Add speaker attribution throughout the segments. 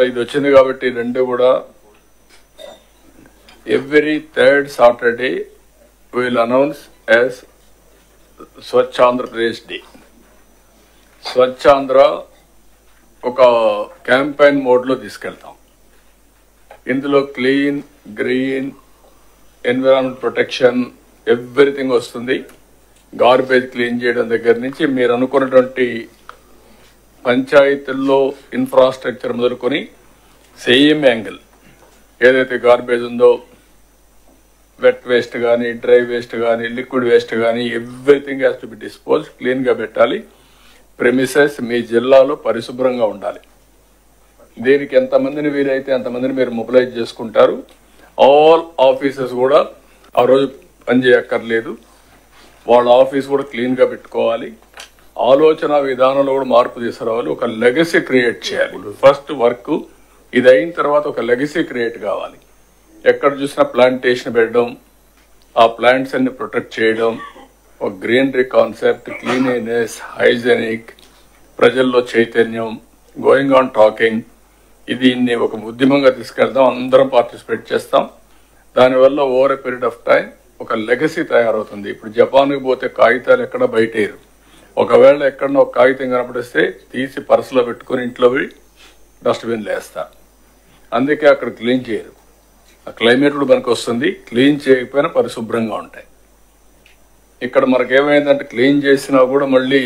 Speaker 1: ఇది వచ్చింది కాబట్టి రెండు కూడా every third Saturday we will announce as Swachh Andhra Pradesh Day. Swachh Andhra ఒక క్యాంపెయిన్ మోడ్లో తీసుకెళ్తాం. ఇందులో clean, green, environment protection everything వస్తుంది. గార్బేజ్ క్లీన్ చేయడం దగ్గర నుంచి మీరు అనుకున్నటువంటి పంచాయతీల్లో ఇన్ఫ్రాస్ట్రక్చర్ మొదలుకొని సేమ్ యాంగిల్ ఏదైతే గార్బేజ్ ఉందో వెట్ వేస్ట్ కానీ, డ్రై వేస్ట్ కానీ, లిక్విడ్ వేస్ట్ కానీ everything has to be dispose. క్లీన్గా పెట్టాలి. ప్రెమిసెస్ మీ జిల్లాలో పరిశుభ్రంగా ఉండాలి. దీనికి ఎంతమందిని వీలైతే అంతమందిని మీరు మొబిలైజ్ చేసుకుంటారు. ఆల్ ఆఫీసెస్ కూడా ఆ రోజు పనిచేయక్కర్లేదు. వాళ్ళ ఆఫీస్ కూడా క్లీన్గా పెట్టుకోవాలి. ఆలోచన విధానంలో కూడా మార్పు తీసుకురావాలి. ఒక లెగసీ క్రియేట్ చేయాలి. ఫస్ట్ వర్క్ ఇది అయిన తర్వాత ఒక లెగసీ క్రియేట్ కావాలి. ఎక్కడ చూసినా ప్లాంటేషన్ పెట్టడం, ఆ ప్లాంట్స్ అన్ని ప్రొటెక్ట్ చేయడం, ఒక గ్రీనరీ కాన్సెప్ట్, క్లీనినెస్, హైజెనిక్, ప్రజల్లో చైతన్యం, గోయింగ్ ఆన్ టాకింగ్, దీన్ని ఒక ఉద్యమంగా తీసుకెళ్తాం. అందరం పార్టిసిపేట్ చేస్తాం. దానివల్ల over a period of time ఒక లెగసీ తయారవుతుంది. ఇప్పుడు జపాన్కి పోతే కాగితాలు ఎక్కడ బయటేరు. ఒకవేళ ఎక్కడన్నా ఒక కాగితం కనపడిస్తే తీసి పర్సులో పెట్టుకుని ఇంట్లో పోయి డస్ట్బిన్లు వేస్తారు. అందుకే అక్కడ క్లీన్ చేయరు. ఆ క్లైమేట్ కూడా మనకు వస్తుంది. క్లీన్ చేయకపోయినా పరిశుభ్రంగా ఉంటాయి. ఇక్కడ మనకేమైందంటే క్లీన్ చేసినా కూడా మళ్ళీ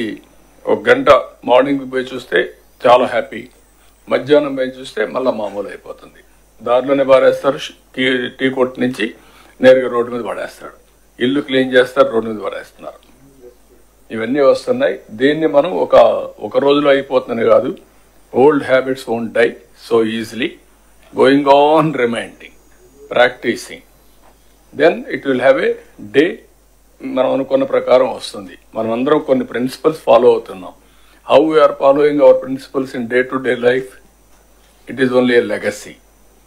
Speaker 1: ఒక గంట మార్నింగ్ పోయి చూస్తే చాలా హ్యాపీ, మధ్యాహ్నం పోయి చూస్తే మళ్ళీ మామూలు అయిపోతుంది. దారిలోనే పారేస్తారు. టీ కొట్టు నుంచి నేరుగా రోడ్డు మీద పడేస్తాడు. ఇల్లు క్లీన్ చేస్తారు, రోడ్డు మీద పడేస్తున్నారు. ఇవన్నీ వస్తున్నాయి. దీన్ని మనం ఒక రోజులో అయిపోతుందని కాదు. Old habits won't die so easily. Going on reminding, practicing, then it will have a day. మనం అనుకున్న ప్రకారం వస్తుంది. మనం అందరం కొన్ని ప్రిన్సిపల్స్ ఫాలో అవుతున్నాం. How we're following our principles in day to day life, it is only a legacy.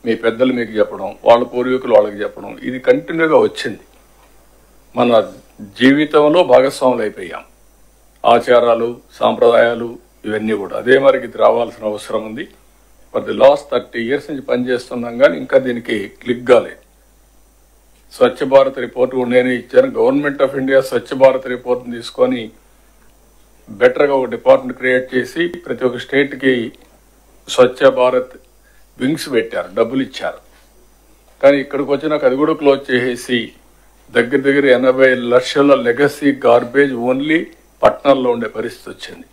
Speaker 1: మీ పెద్దలు మీకు చెప్పడం, వాళ్ళ పూర్వీకులు వాళ్ళకి చెప్పడం, ఇది కంటిన్యూగా వచ్చింది. మన జీవితంలో భాగస్వాములు అయిపోయాం. ఆచారాలు, సాంప్రదాయాలు ఇవన్నీ కూడా అదే మరికి ఇది రావాల్సిన అవసరం ఉంది. ఫర్ ది లాస్ట్ 30 years నుంచి పనిచేస్తున్నాం కానీ ఇంకా దీనికి క్లిక్ కాలేదు. స్వచ్ఛ భారత్ రిపోర్ట్ కూడా నేనే ఇచ్చాను. Government of India Swachh Bharat రిపోర్ట్ని తీసుకొని బెటర్గా ఒక డిపార్ట్మెంట్ క్రియేట్ చేసి ప్రతి ఒక్క స్టేట్కి స్వచ్ఛ భారత్ వింగ్స్ పెట్టారు, డబ్బులు ఇచ్చారు. కానీ ఇక్కడికి వచ్చినాక అది కూడా క్లోజ్ చేసేసి దగ్గర 80 లక్షల లెగసీ గార్బేజ్ ఓన్లీ పట్టణాల్లో ఉండే పరిస్థితి వచ్చింది.